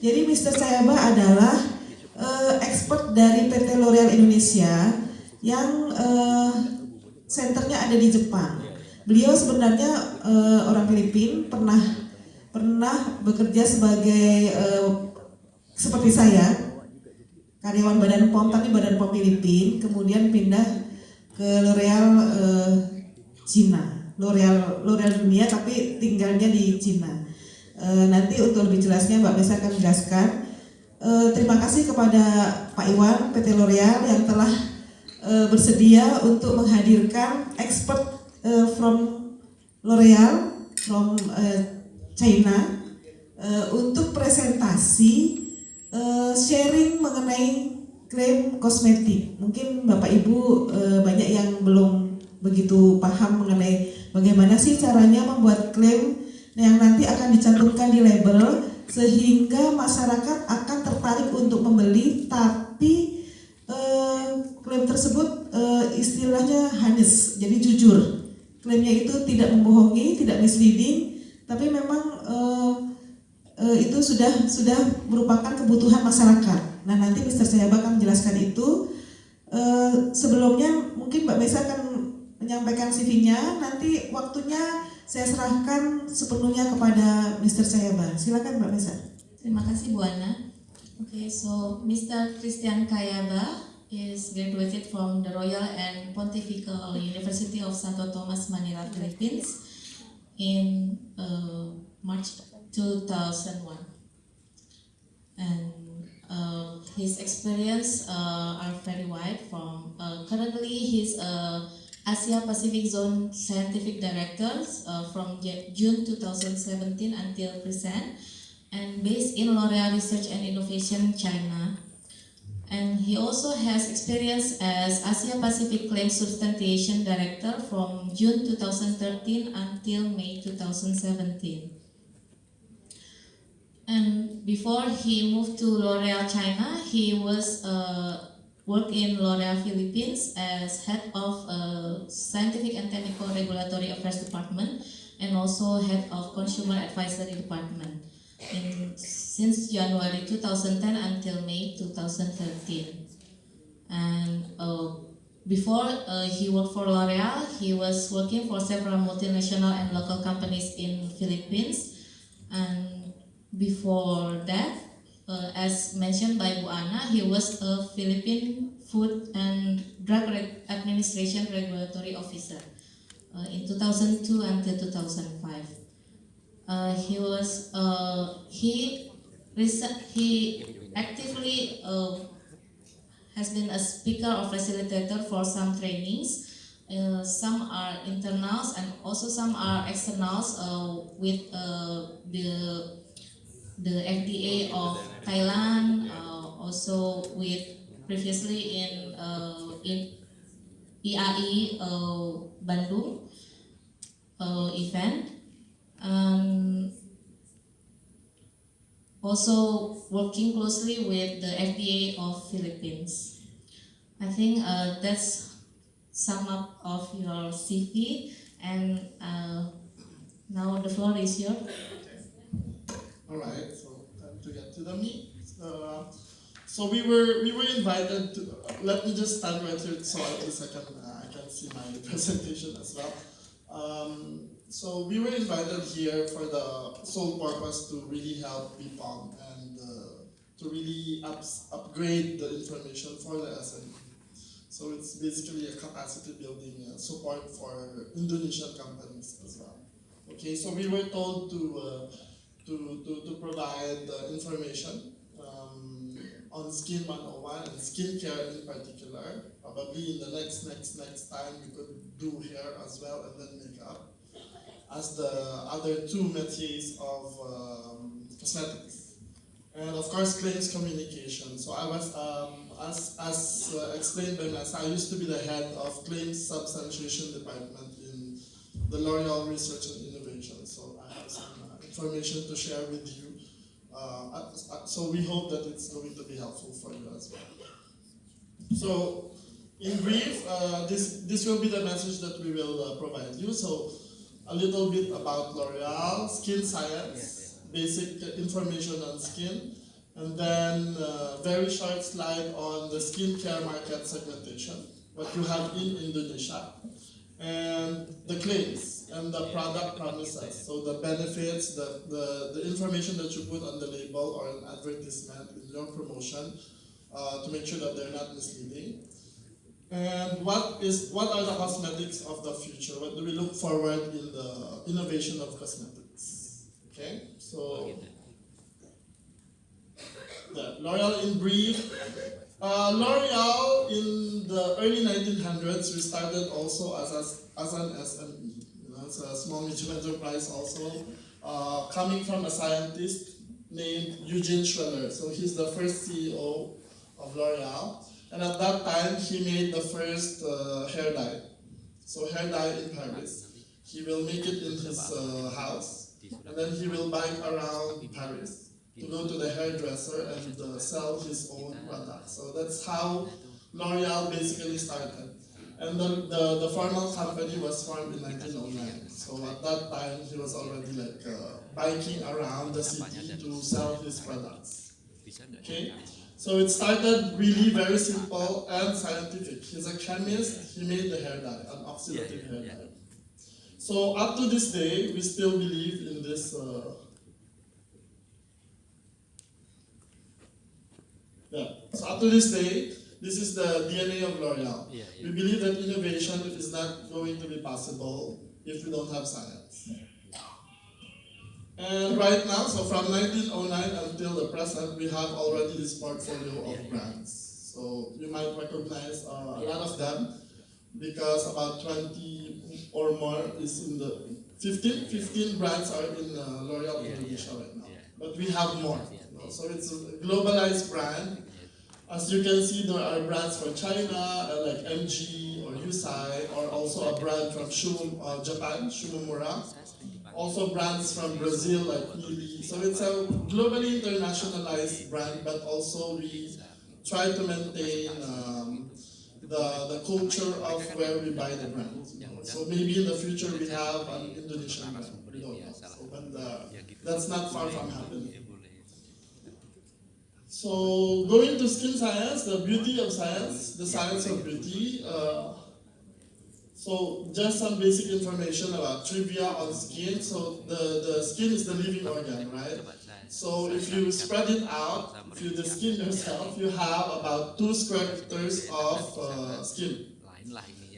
Jadi Mr. Cayaba adalah expert dari PT L'Oreal Indonesia yang senternya ada di Jepang. Beliau sebenarnya orang Filipina, pernah bekerja sebagai seperti saya, karyawan Badan POM, tapi Badan POM Filipina, kemudian pindah ke L'Oreal Cina, L'Oreal dunia, tapi tinggalnya di Cina. Nanti untuk lebih jelasnya Mbak Mesa akan menjelaskan. Terima kasih kepada Pak Iwan PT L'Oreal yang telah bersedia untuk menghadirkan expert from L'Oreal from China untuk presentasi sharing mengenai klaim kosmetik. Mungkin Bapak Ibu banyak yang belum begitu paham mengenai bagaimana sih caranya membuat klaim yang nanti akan dicantumkan di label sehingga masyarakat akan tertarik untuk membeli, tapi klaim tersebut istilahnya honest, jadi jujur. Klaimnya itu tidak membohongi, tidak misleading, tapi memang itu sudah merupakan kebutuhan masyarakat. Nah, nanti Mr. Cayaba akan menjelaskan itu. Sebelumnya mungkin Mbak Mesa akan menyampaikan CV-nya, nanti waktunya saya serahkan sepenuhnya kepada Mr. Cayaba. Silakan Mbak Mesa. Terima kasih Bu Ana. Okay, so Mr. Cristian Cayaba is graduated from the Royal and Pontifical University of Santo Tomas, Manila, Philippines in March 2001. And his experience are very wide. From currently he's Asia Pacific Zone Scientific Director from June 2017 until present, and based in L'Oreal Research and Innovation, China. And he also has experience as Asia Pacific Claims Substantiation Director from June 2013 until May 2017. And before he moved to L'Oreal China, he was worked in L'Oreal Philippines as head of Scientific and Technical Regulatory Affairs Department and also head of Consumer Advisory Department since January 2010 until May 2013. And before he worked for L'Oreal, he was working for several multinational and local companies in Philippines. And before that, as mentioned by Bu Ana, he was a Philippine Food and Drug Administration Regulatory Officer in 2002 until 2005. He actively has been a speaker or facilitator for some trainings. Some are internals and also some are externals with the FDA of Thailand, also with previously in IAI Bandung event. Also working closely with the FDA of Philippines. I think that's sum up of your CV, and now the floor is yours. All right, so time to get to the meat. So we were invited to. Let me just stand right here so at least I can see my presentation as well. So we were invited here for the sole purpose to really help BPOM and to really upgrade the information for the SME. So it's basically a capacity building support for Indonesian companies as well. Okay, so we were told to provide information on Skin 101 and skincare in particular. Probably in the next time we could do hair as well and then makeup as the other two métiers of cosmetics. And of course, claims communication. So I was, as explained by Masa, I used to be the head of claims substantiation department in the L'Oreal Research and Innovation. So I have some information to share with you. So we hope that it's going to be helpful for you as well. So in brief, this will be the message that we will provide you. So a little bit about L'Oreal, skin science, basic information on skin, And then very short slide on the skincare market segmentation, what you have in Indonesia, and the claims and the product promises. So the benefits, the information that you put on the label or an advertisement in your promotion to make sure that they're not misleading. And what are the cosmetics of the future? What do we look forward in the innovation of cosmetics? Okay, so L'Oreal in brief. L'Oreal in the early 1900s, we started also as an SME. You know, it's a small medium enterprise also, coming from a scientist named Eugene Schweller. So he's the first CEO of L'Oreal. And at that time, he made the first hair dye. So hair dye in Paris. He will make it in his house, and then he will bike around Paris to go to the hairdresser and sell his own products. So that's how L'Oreal basically started. And then the formal company was formed in 1909. So at that time, he was already like biking around the city to sell his products. Okay? So it started really very simple and scientific. He's a chemist, he made the hair dye, an oxidative hair dye. So up to this day, we still believe in this. So up to this day, this is the DNA of L'Oreal. We believe that innovation is not going to be possible if we don't have science. And right now, so from 1909 until the present, we have already this portfolio of brands. So you might recognize a lot of them because about 20 or more is in the 15 brands are in L'Oreal Indonesia right now. But we have more. So it's a globalized brand. As you can see, there are brands for China, like MG or Yusai, or also a brand from Japan, Shumomura. Also brands from Brazil like Mili. So it's a globally internationalized brand, but also we try to maintain the culture of where we buy the brand. So maybe in the future we have an Indonesian brand. We don't know. So, but that's not far from happening. So going to skin science, the beauty of science, the science of beauty. So just some basic information about trivia on skin. So the skin is the living organ, right? So if you spread it out, if you the skin yourself, you have about 2 square meters of skin.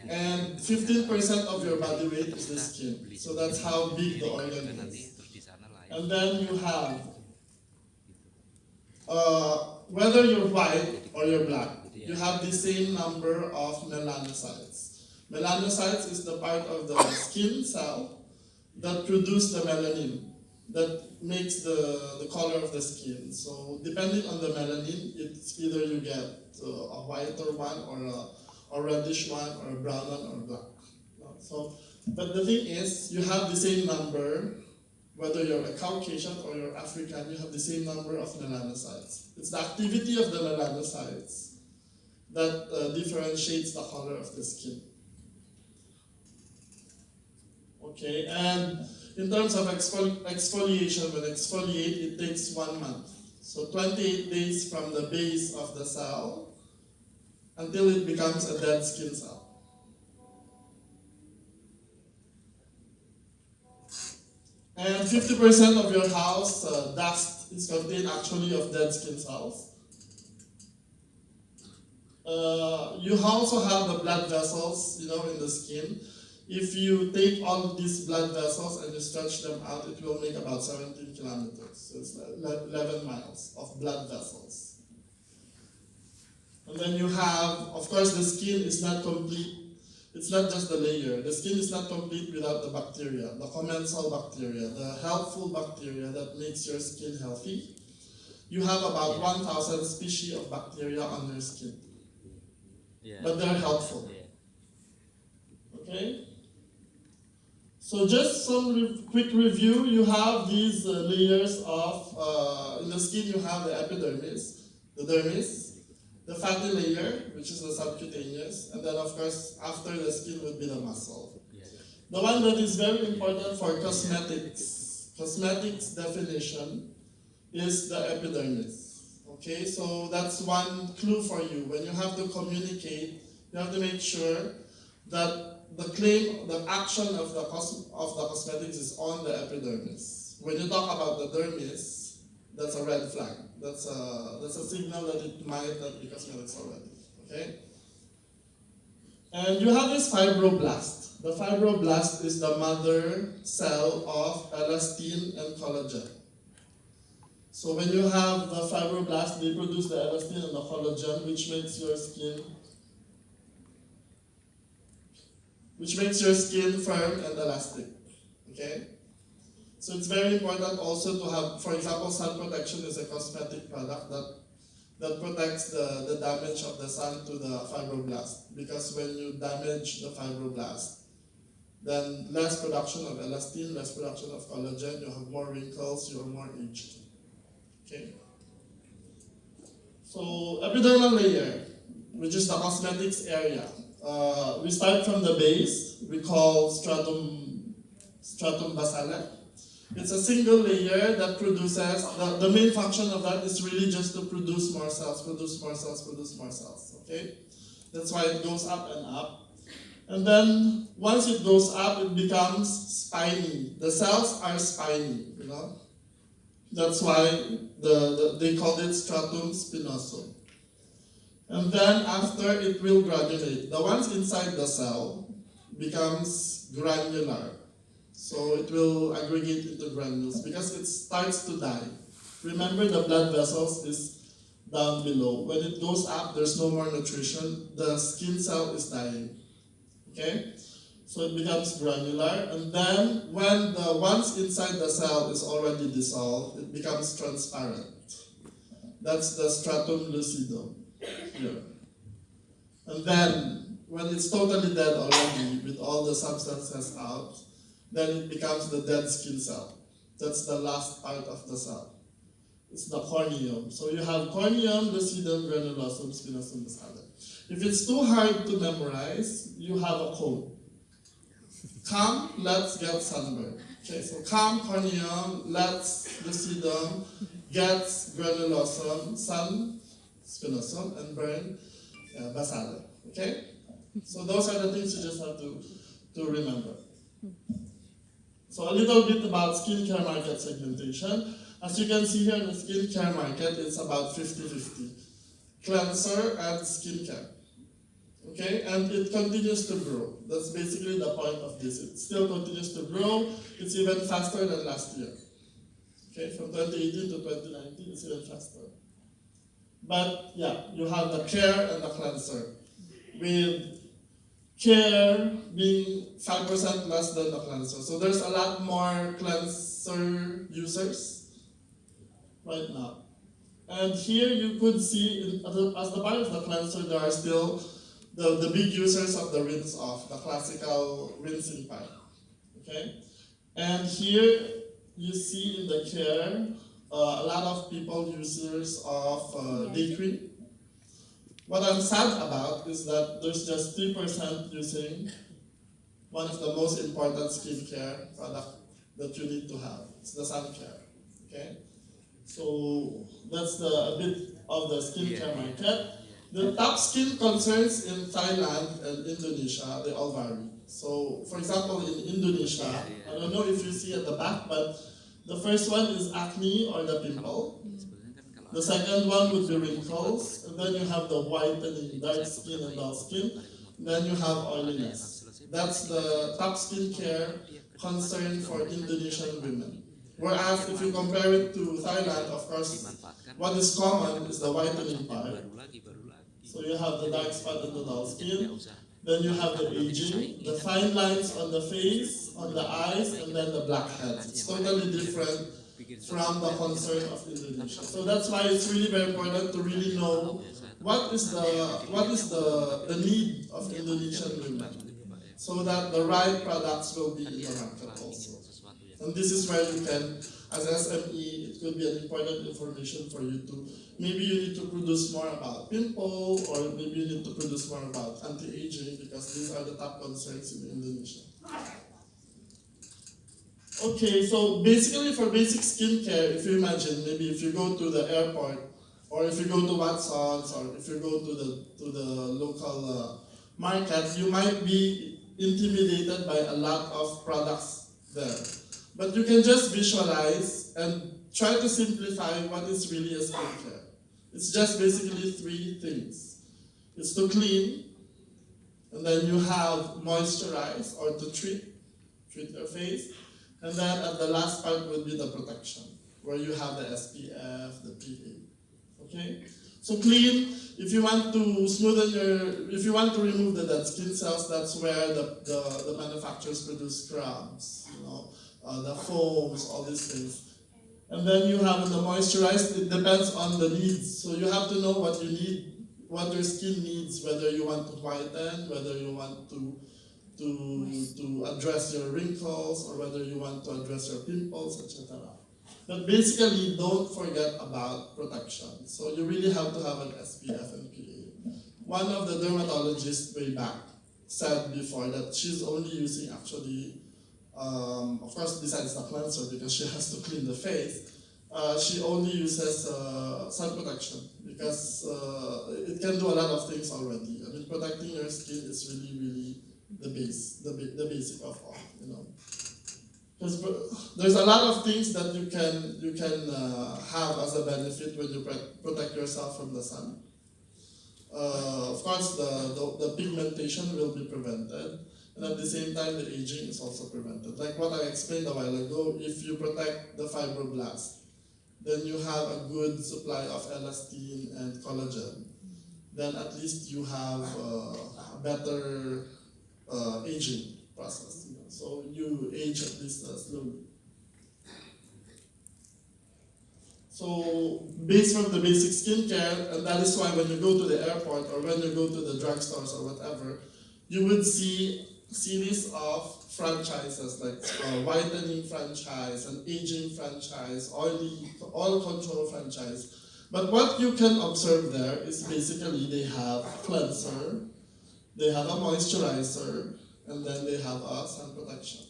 And 15% of your body weight is the skin. So that's how big the organ is. And then you have, whether you're white or you're black, you have the same number of melanocytes. Melanocytes is the part of the skin cell that produce the melanin, that makes the color of the skin. So depending on the melanin, it's either you get a whiter one or a reddish one or a brown one or black. So, but the thing is, you have the same number, whether you're a Caucasian or you're African, you have the same number of melanocytes. It's the activity of the melanocytes that differentiates the color of the skin. Okay, and in terms of exfoliation, when exfoliate, it takes 1 month. So 28 days from the base of the cell until it becomes a dead skin cell. And 50% of your house dust is contained actually of dead skin cells. You also have the blood vessels, in the skin. If you take all of these blood vessels and you stretch them out, it will make about 17 kilometers. So it's 11 miles of blood vessels. And then you have, of course, the skin is not complete. It's not just the layer. The skin is not complete without the bacteria, the commensal bacteria, the helpful bacteria that makes your skin healthy. You have about 1,000 species of bacteria on your skin. But they're helpful. Okay? So just some quick review. You have these layers of, in the skin you have the epidermis, the dermis, the fatty layer, which is the subcutaneous, and then of course after the skin would be the muscle. The one that is very important for cosmetics definition is the epidermis. Okay, so that's one clue for you. When you have to communicate, you have to make sure that the claim, the action of the cosmetics is on the epidermis. When you talk about the dermis, that's a red flag. That's a signal that it might not be cosmetics already. Okay? And you have this fibroblast. The fibroblast is the mother cell of elastin and collagen. So when you have the fibroblast, they produce the elastin and the collagen, which makes your skin firm and elastic. Okay? So it's very important also to have, for example, sun protection is a cosmetic product that protects the damage of the sun to the fibroblast. Because when you damage the fibroblast, then less production of elastin, less production of collagen, you have more wrinkles, you're more aged. Okay? So epidermal layer, which is the cosmetics area. We start from the base, we call stratum basale. It's a single layer that produces, the main function of that is really just to produce more cells, okay? That's why it goes up and up. And then, once it goes up, it becomes spiny. The cells are spiny, you know? That's why they call it stratum spinosum. And then after, it will granulate. The ones inside the cell becomes granular. So it will aggregate into granules because it starts to die. Remember, the blood vessels is down below. When it goes up, there's no more nutrition. The skin cell is dying. Okay? So it becomes granular. And then when the ones inside the cell is already dissolved, it becomes transparent. That's the stratum lucidum here. And then when it's totally dead already with all the substances out, then it becomes the dead skin cell. That's the last part of the cell. It's the corneum. So you have corneum, lucidum, granulosum, spinosum, basale. If it's too hard to memorize, you have a code. Come, let's get sunburn. Okay, so come, corneum, let's, lucidum, get, granulosum, sun, spinosum, and burn, basale. Okay? So those are the things you just have to remember. So a little bit about skincare market segmentation. As you can see here in the skincare market, it's about 50-50. Cleanser and skincare. Okay, and it continues to grow. That's basically the point of this. It still continues to grow. It's even faster than last year. Okay, from 2018 to 2019, it's even faster. But yeah, you have the care and the cleanser. With care being 5% less than the cleanser. So there's a lot more cleanser users right now. And here you could see, as the part of the cleanser, there are still the big users of the rinse off, the classical rinsing part. Okay? And here you see in the care a lot of people users of day cream. What I'm sad about is that there's just 3% using one of the most important skincare product that you need to have. It's the sun care. Okay? So that's a bit of the skincare market. The top skin concerns in Thailand and Indonesia, they all vary. So, for example, in Indonesia, I don't know if you see at the back, but the first one is acne or the pimple. The second one would be wrinkles, and then you have the whitening, dark skin and dull skin. Then you have oiliness. That's the top skincare concern for Indonesian women. Whereas if you compare it to Thailand, of course, what is common is the whitening part. So you have the dark spot and the dull skin. Then you have the aging, the fine lines on the face, on the eyes, and then the blackheads. It's totally different from the concern of Indonesia. So that's why it's really very important to really know what is the need of Indonesian women, so that the right products will be in the market also. And this is where you can, as SME, it could be an important information for you to, maybe you need to produce more about pimple, or maybe you need to produce more about anti-aging, because these are the top concerns in Indonesia. Okay, so basically for basic skincare, if you imagine, maybe if you go to the airport or if you go to Watson's, or if you go to the local market, you might be intimidated by a lot of products there. But you can just visualize and try to simplify what is really a skincare. It's just basically three things. It's to clean, and then you have moisturize or to treat your face, and then at the last part would be the protection, where you have the SPF, the PA. Okay? So clean, if you want to smoothen if you want to remove the dead skin cells, that's where the manufacturers produce scrubs, the foams, all these things. And then you have the moisturized, it depends on the needs. So you have to know what you need, what your skin needs, whether you want to whiten, whether you want to address your wrinkles, or whether you want to address your pimples, etc. But basically, don't forget about protection. So you really have to have an SPF and PA. One of the dermatologists way back said before that she's only using actually, of course besides the cleanser because she has to clean the face, she only uses sun protection because it can do a lot of things already. I mean, protecting your skin is really the basic of all, Because there's a lot of things that you can have as a benefit when you protect yourself from the sun. Of course, the pigmentation will be prevented, and at the same time, the aging is also prevented. Like what I explained a while ago, if you protect the fibroblast, then you have a good supply of elastin and collagen. Then at least you have a better aging process. So you age at least slowly. So based on the basic skincare, and that is why when you go to the airport or when you go to the drugstores or whatever, you would see series of franchises like whitening franchise, an aging franchise, oil control franchise. But what you can observe there is basically they have cleanser, they have a moisturizer, and then they have a sun protection.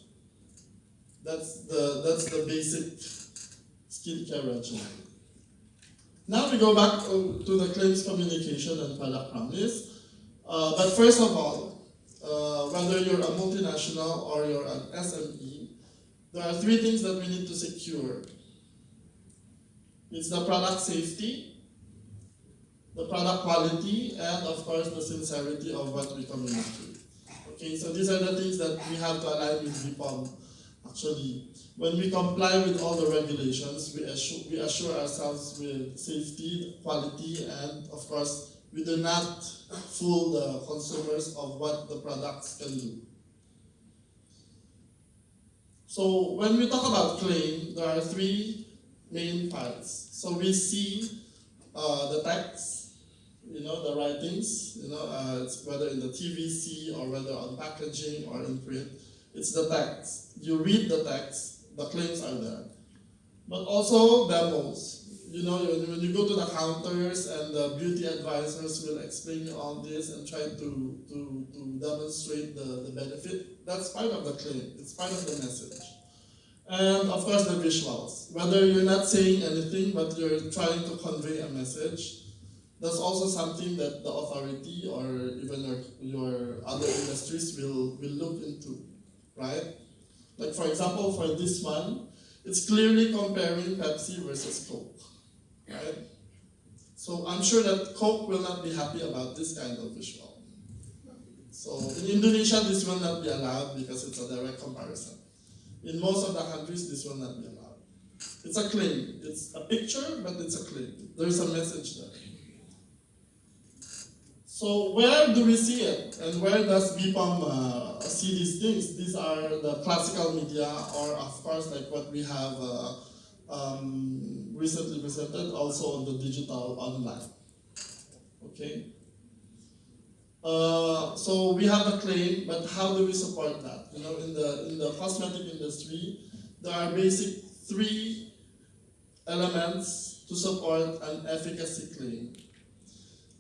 That's the basic skincare regimen. Now we go back to the claims communication and product promise. But first of all, whether you're a multinational or you're an SME, there are three things that we need to secure. It's the product safety, the product quality, and of course the sincerity of what we communicate. Okay, so these are the things that we have to align with BPOM. Actually, when we comply with all the regulations, we assure ourselves with safety, quality, and of course, we do not fool the consumers of what the products can do. So when we talk about claim, there are three main parts. So we see the text, the writings, it's whether in the TVC or whether on packaging or in print, it's the text. You read the text, the claims are there. But also demos. When you go to the counters and the beauty advisors will explain you all this and try to demonstrate the benefit, that's part of the claim. It's part of the message. And of course the visuals. Whether you're not saying anything but you're trying to convey a message, that's also something that the authority or even your other industries will look into, right? Like for example, for this one, it's clearly comparing Pepsi versus Coke, right? So I'm sure that Coke will not be happy about this kind of visual. So in Indonesia, this will not be allowed because it's a direct comparison. In most of the countries, this will not be allowed. It's a claim. It's a picture, but it's a claim. There's a message there. So where do we see it? And where does BPOM see these things? These are the classical media, or of course like what we have recently presented, also on the digital online. Okay? So we have a claim, but how do we support that? In the cosmetic industry, there are basic three elements to support an efficacy claim.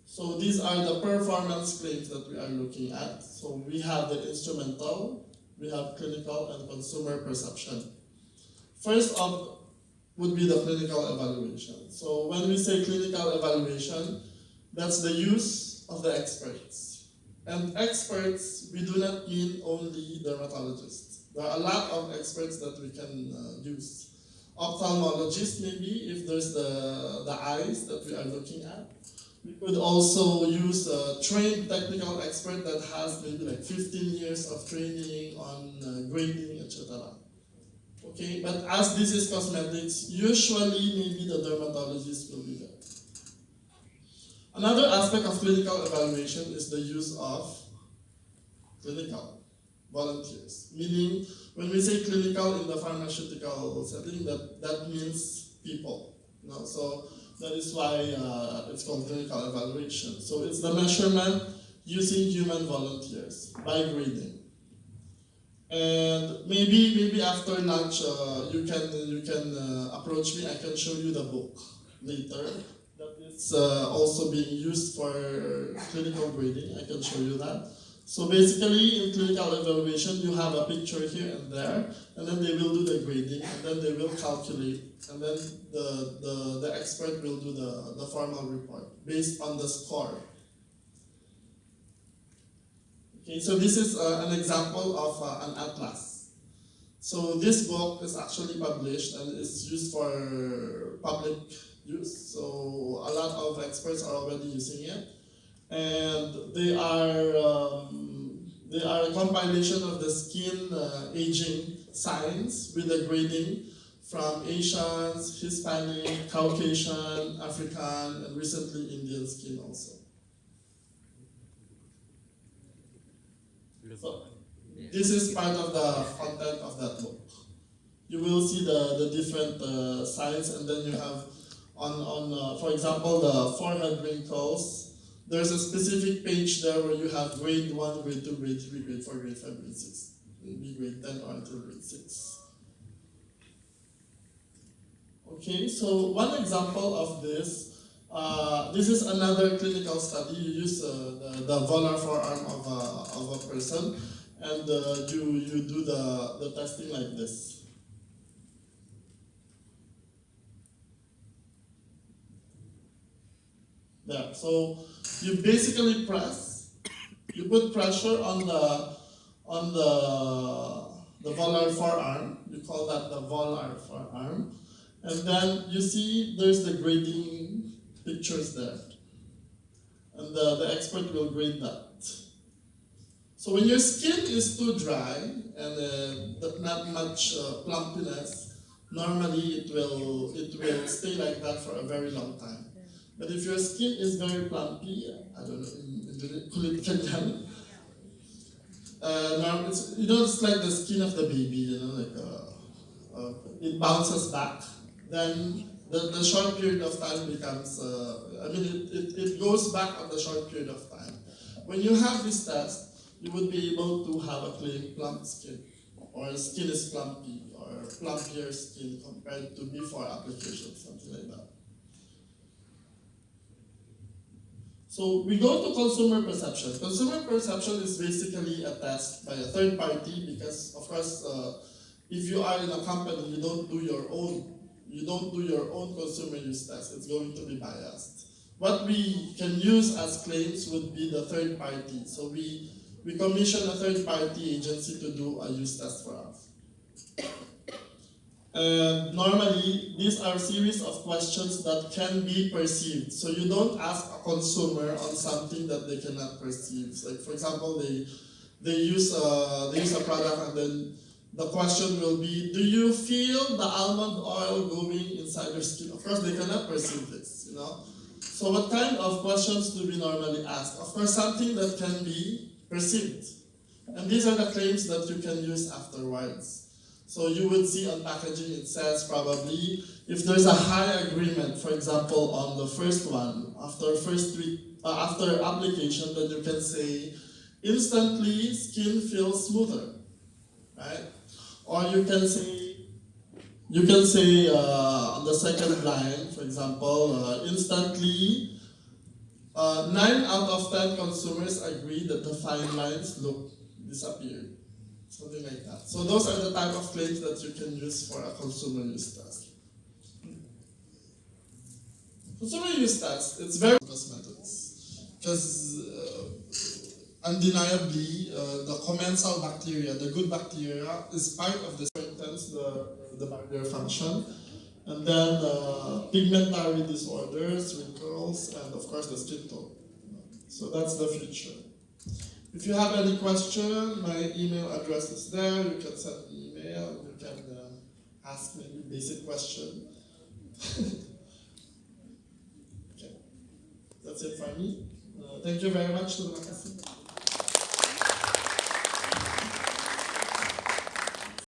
So these are the performance claims that we are looking at. So we have the instrumental, we have clinical, and consumer perception. First of would be the clinical evaluation. So when we say clinical evaluation, that's the use of the experts. And experts, we do not mean only dermatologists. There are a lot of experts that we can use. Ophthalmologists, maybe, if there's the eyes that we are looking at. We could also use a trained technical expert that has maybe like 15 years of training on grading, etc. Okay, but as this is cosmetics, usually maybe the dermatologist will be there. Another aspect of clinical evaluation is the use of clinical volunteers. Meaning, when we say clinical in the pharmaceutical setting, that means people. You know? So that is why it's called clinical evaluation. So it's the measurement using human volunteers by grading. And maybe after lunch you can approach me. I can show you the book later. That is also being used for clinical grading. I can show you that. So basically, in clinical evaluation, you have a picture here and there, and then they will do the grading, and then they will calculate, and then the expert will do the formal report based on the score. Okay, so this is an example of an atlas. So this book is actually published and is used for public use. So a lot of experts are already using it. And they are a compilation of the skin aging signs with the grading from Asians, Hispanic, Caucasian, African, and recently Indian skin also. So this is part of the content of that book. You will see the different signs, and then you have for example, the forehead wrinkles. There's a specific page there where you have grade 1, grade 2, grade 3, grade 4, grade 5, grade 6. Maybe grade 10 or until grade 6. Okay, so one example of this, this is another clinical study. You use the volar forearm of a person, and you do the testing like this. There. So you basically press, you put pressure on the volar forearm. You call that the volar forearm, and then you see there's the grading pictures there, and the expert will grade that. So when your skin is too dry and not much plumpiness, normally it will stay like that for a very long time. But if your skin is very plumpy, I don't know, kulit Kenyan, it's like the skin of the baby, it bounces back. Then the short period of time becomes, it goes back on the short period of time. When you have this test, you would be able to have a clean plump skin, or skin is plumpy, or plumpier skin compared to before application, something like that. So we go to consumer perception. Consumer perception is basically a test by a third party because, of course, if you are in a company, you don't do your own consumer use test. It's going to be biased. What we can use as claims would be the third party. So we commission a third party agency to do a use test for us. Normally, these are a series of questions that can be perceived. So you don't ask a consumer on something that they cannot perceive. Like, for example, they use a product, and then the question will be, do you feel the almond oil going inside your skin? Of course, they cannot perceive this, you know. So what kind of questions do we normally ask? Of course, something that can be perceived. And these are the claims that you can use afterwards. So you would see on packaging, it says probably, if there's a high agreement, for example, on the first one, after application, then you can say, instantly skin feels smoother, right? Or you can say on the second line, for example, instantly, 9 out of 10 consumers agree that the fine lines disappeared. Something like that. So those are the type of claims that you can use for a consumer use test. So we use stats. It's very methods because undeniably the commensal bacteria, the good bacteria, is part of the strengthens the barrier function, and then pigmentary disorders, wrinkles, and of course the skin tone. So that's the future. If you have any question, my email address is there. You can send me email. You can ask me a basic question. Okay. That's it for me. Thank you very much to the